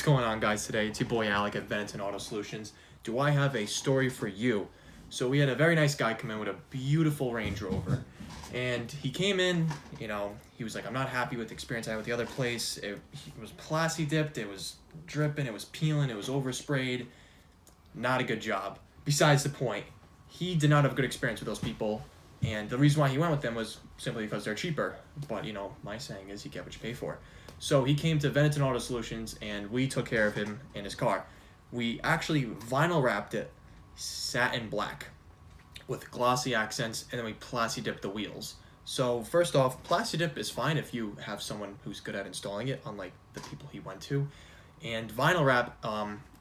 going on, guys? Today it's your boy Alec at Veneton Auto Solutions. Do I have a story for you? So we had a very nice guy come in with a beautiful Range Rover, and he came in, you know, he was like, I'm not happy with the experience I had with the other place. It was Plasti Dipped, it was dripping, it was peeling, it was oversprayed. Not a good job. Besides the point, he did not have a good experience with those people, and the reason why he went with them was simply because they're cheaper. But, you know, my saying is you get what you pay for. So he came to Veneton Auto Solutions, and we took care of him and his car. We actually vinyl wrapped it satin black with glossy accents, and then we Plasti Dipped the wheels. So first off, Plasti Dip is fine if you have someone who's good at installing it, unlike the people he went to. And vinyl wrap,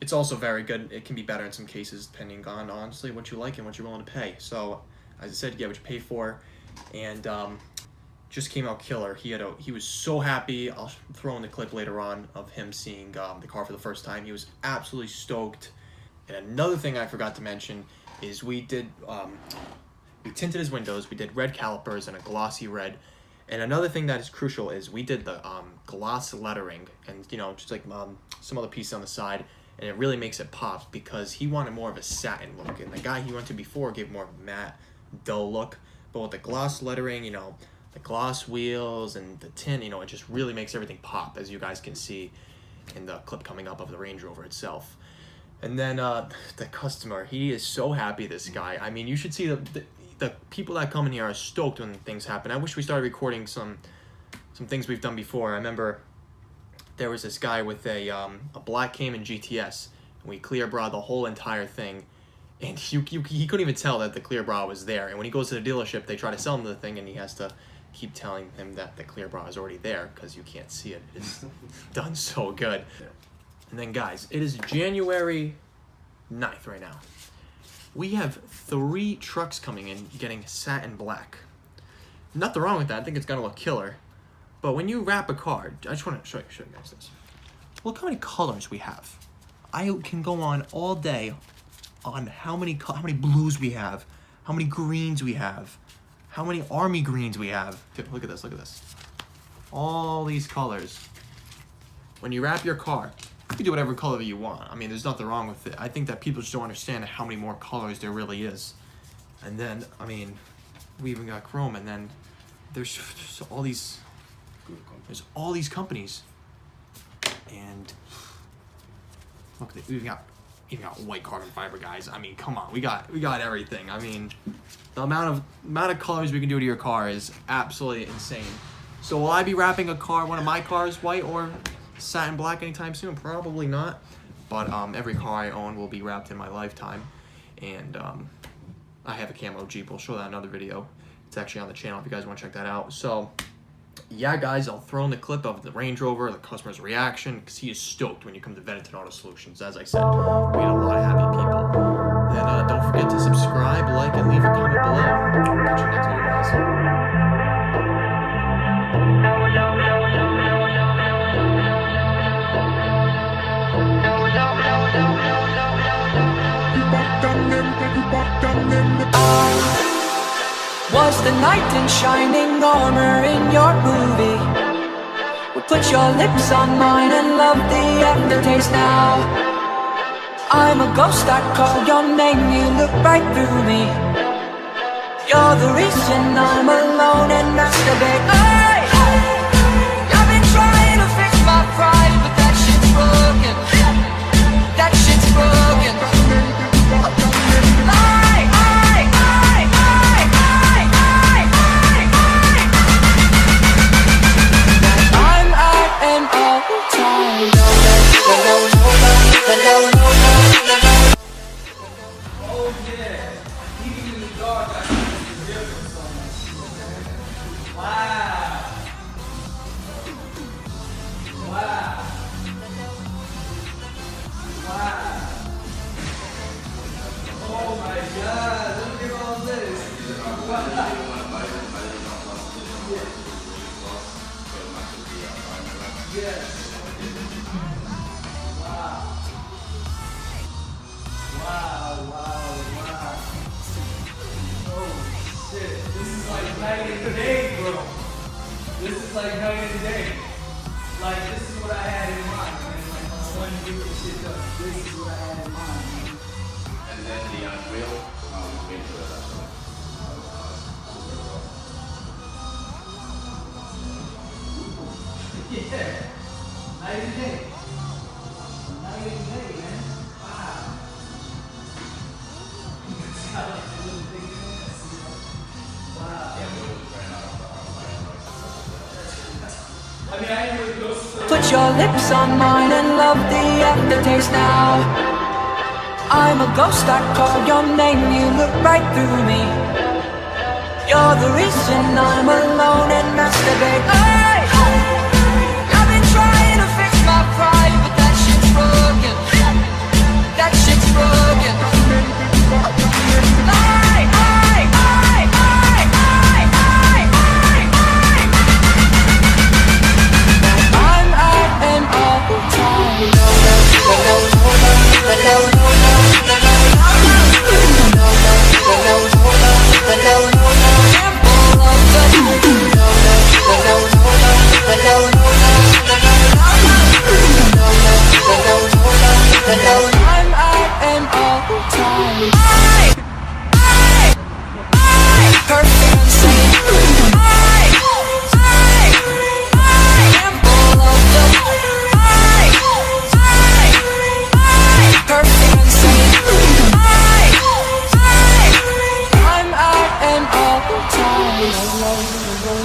it's also very good. It can be better in some cases depending on, honestly, what you like and what you're willing to pay. So, as I said, you get what you pay for, and just came out killer. He was so happy. I'll throw in the clip later on of him seeing the car for the first time. He was absolutely stoked. And another thing I forgot to mention is we tinted his windows. We did red calipers and a glossy red. And another thing that is crucial is we did the gloss lettering and, you know, just like some other pieces on the side, and it really makes it pop because he wanted more of a satin look, and the guy he went to before gave more of a matte, dull look. But with the gloss lettering, you know, the gloss wheels and the tint, you know, it just really makes everything pop, as you guys can see in the clip coming up of the Range Rover itself. And then the customer, he is so happy, this guy. I mean, you should see the people that come in here are stoked when things happen. I wish we started recording some things we've done before. I remember there was this guy with a black Cayman GTS, and we clear bra the whole entire thing, and he couldn't even tell that the clear bra was there. And when he goes to the dealership, they try to sell him the thing, and he has to keep telling him that the clear bra is already there because you can't see it. It's done so good. And then, guys, it is January 9th right now. We have 3 trucks coming in getting satin black. Nothing wrong with that. I think it's gonna look killer. But when you wrap a car, I just want to show you guys this. Look how many colors we have. I can go on all day on how many blues we have, how many greens we have, how many army greens we have. Dude, look at this. Look at this. All these colors. When you wrap your car, you can do whatever color you want. I mean, there's nothing wrong with it. I think that people just don't understand how many more colors there really is. And then, I mean, we even got chrome, and then there's all these companies. And look, we even got white carbon fiber, guys. I mean, come on, we got everything. I mean, the amount of colors we can do to your car is absolutely insane. So will I be wrapping one of my cars white or satin black anytime soon? Probably not, but every car I own will be wrapped in my lifetime. And I have a camo Jeep. We'll show that in another video. It's actually on the channel if you guys want to check that out. So yeah, guys, I'll throw in the clip of the Range Rover, the customer's reaction, because he is stoked when you come to Veneton Auto Solutions. As I said, we had a lot of happy people. Then don't forget to subscribe, like, and leave a comment below. Catch you next video, guys. Was the knight in shining armor in your movie? Would put your lips on mine and love the aftertaste now. I'm a ghost, I call your name, you look right through me. You're the reason I'm alone and masturbate. Hey, I've been trying to fix my pride, but that shit's broken. That shit's broken. Night and day, bro. This is like night and day. Like, this is what I had in mind, man. Like, when you get shit done. This is what I had in mind. And then the wheel, into it. Yeah. Night and day. Night and day, man. Wow. It's got like a little thing in it. Wow. I mean, I didn't really go so. Put your lips on mine and love the aftertaste now. I'm a ghost, I call your name, you look right through me. You're the reason I'm alone and masturbate. Hey! I've been trying to fix my pride, but that shit's broken. That shit's broken. I'm at an awful time. I'm at an awful time. Perfect and safe. Perfect and safe. I'm at an awful time.